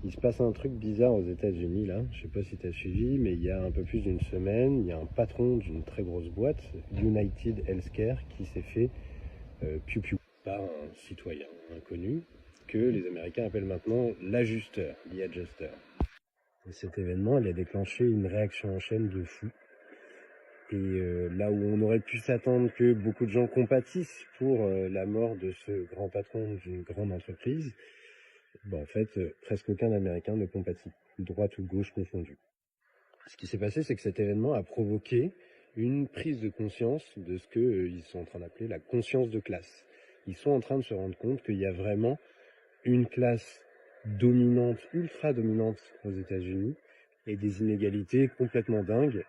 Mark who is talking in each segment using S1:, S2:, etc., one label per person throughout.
S1: Il se passe un truc bizarre aux États-Unis là, je sais pas si tu as suivi, mais il y a un peu plus d'une semaine, il y a un patron d'une très grosse boîte, United Healthcare, qui s'est fait piou-piou par un citoyen inconnu que les Américains appellent maintenant l'ajusteur, the adjuster. Et cet événement, il a déclenché une réaction en chaîne de fou. Et là où on aurait pu s'attendre que beaucoup de gens compatissent pour la mort de ce grand patron d'une grande entreprise, en fait, presque aucun Américain ne compatit, droite ou gauche confondue. Ce qui s'est passé, c'est que cet événement a provoqué une prise de conscience de ce qu'ils sont en train d'appeler la conscience de classe. Ils sont en train de se rendre compte qu'il y a vraiment une classe dominante, ultra dominante aux États-Unis, et des inégalités complètement dingues,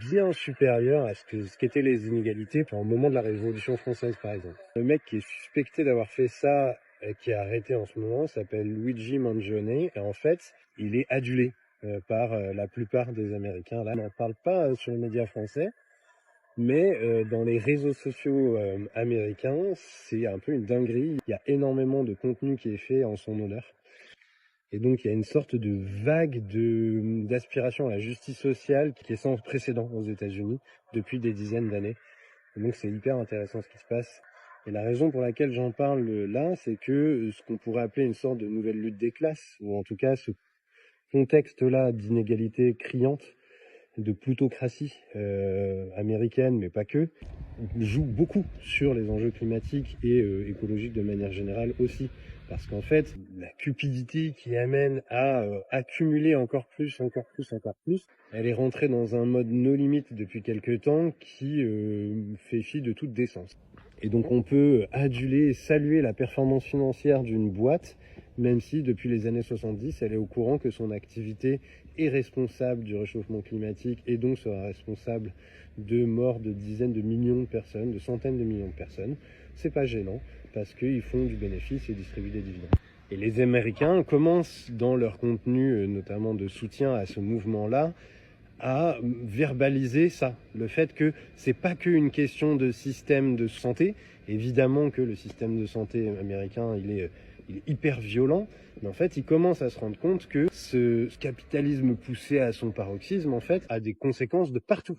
S1: bien supérieures à ce qu'étaient les inégalités au moment de la Révolution française, par exemple. Le mec qui est suspecté d'avoir fait ça, qui est arrêté en ce moment, s'appelle Luigi Mangione, et en fait, il est adulé par la plupart des Américains. Là, on n'en parle pas sur les médias français, mais dans les réseaux sociaux américains, c'est un peu une dinguerie. Il y a énormément de contenu qui est fait en son honneur. Et donc, il y a une sorte de vague d'aspiration à la justice sociale qui est sans précédent aux États-Unis depuis des dizaines d'années. Et donc, c'est hyper intéressant ce qui se passe. Et la raison pour laquelle j'en parle là, c'est que ce qu'on pourrait appeler une sorte de nouvelle lutte des classes, ou en tout cas ce contexte-là d'inégalité criante, de plutocratie américaine, mais pas que, joue beaucoup sur les enjeux climatiques et écologiques de manière générale aussi. Parce qu'en fait, la cupidité qui amène à accumuler encore plus, elle est rentrée dans un mode no limite depuis quelques temps qui fait fi de toute décence. Et donc on peut aduler et saluer la performance financière d'une boîte, même si depuis les années 70, elle est au courant que son activité est responsable du réchauffement climatique et donc sera responsable de morts de dizaines de millions de personnes, de centaines de millions de personnes. C'est pas gênant parce qu'ils font du bénéfice et distribuent des dividendes. Et les Américains commencent dans leur contenu, notamment de soutien à ce mouvement-là, à verbaliser ça, le fait que c'est pas qu'une question de système de santé. Évidemment que le système de santé américain, il est hyper violent, mais en fait, ils commencent à se rendre compte que ce capitalisme poussé à son paroxysme, en fait, a des conséquences de partout,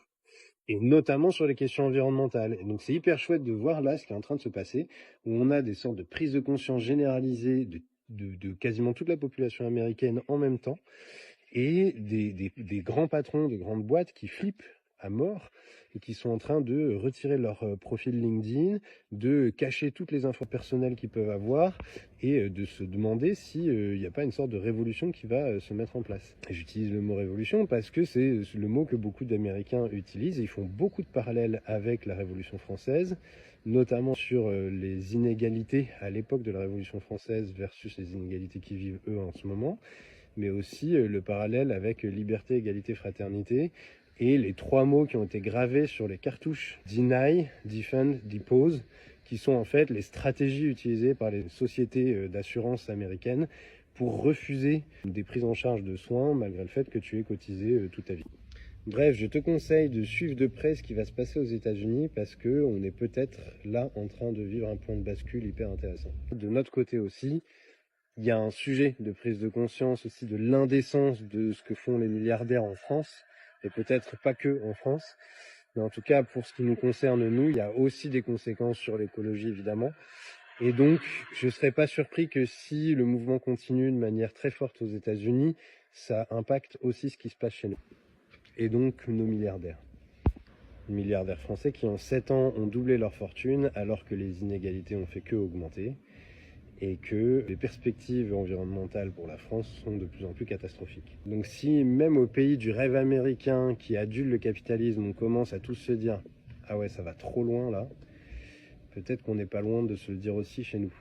S1: et notamment sur les questions environnementales. Et donc c'est hyper chouette de voir là ce qui est en train de se passer, où on a des sortes de prises de conscience généralisées de quasiment toute la population américaine en même temps, et des grands patrons de grandes boîtes qui flippent à mort et qui sont en train de retirer leur profil LinkedIn, de cacher toutes les infos personnelles qu'ils peuvent avoir et de se demander s'il n'y a pas une sorte de révolution qui va se mettre en place. Et j'utilise le mot révolution parce que c'est le mot que beaucoup d'Américains utilisent et ils font beaucoup de parallèles avec la Révolution française, notamment sur les inégalités à l'époque de la Révolution française versus les inégalités qu'ils vivent eux en ce moment, mais aussi le parallèle avec liberté, égalité, fraternité, et les trois mots qui ont été gravés sur les cartouches: deny, defend, depose, qui sont en fait les stratégies utilisées par les sociétés d'assurance américaines pour refuser des prises en charge de soins malgré le fait que tu aies cotisé toute ta vie. Bref, je te conseille de suivre de près ce qui va se passer aux États-Unis parce qu'on est peut-être là en train de vivre un point de bascule hyper intéressant. De notre côté aussi, il y a un sujet de prise de conscience aussi de l'indécence de ce que font les milliardaires en France, et peut-être pas que en France, mais en tout cas pour ce qui nous concerne nous, il y a aussi des conséquences sur l'écologie évidemment, et donc je ne serais pas surpris que si le mouvement continue de manière très forte aux États-Unis, ça impacte aussi ce qui se passe chez nous, et donc nos milliardaires. Milliardaires français qui en 7 ans ont doublé leur fortune alors que les inégalités ont fait que augmenter, et que les perspectives environnementales pour la France sont de plus en plus catastrophiques. Donc si même au pays du rêve américain qui adule le capitalisme, on commence à tous se dire « Ah ouais, ça va trop loin là », peut-être qu'on n'est pas loin de se le dire aussi chez nous.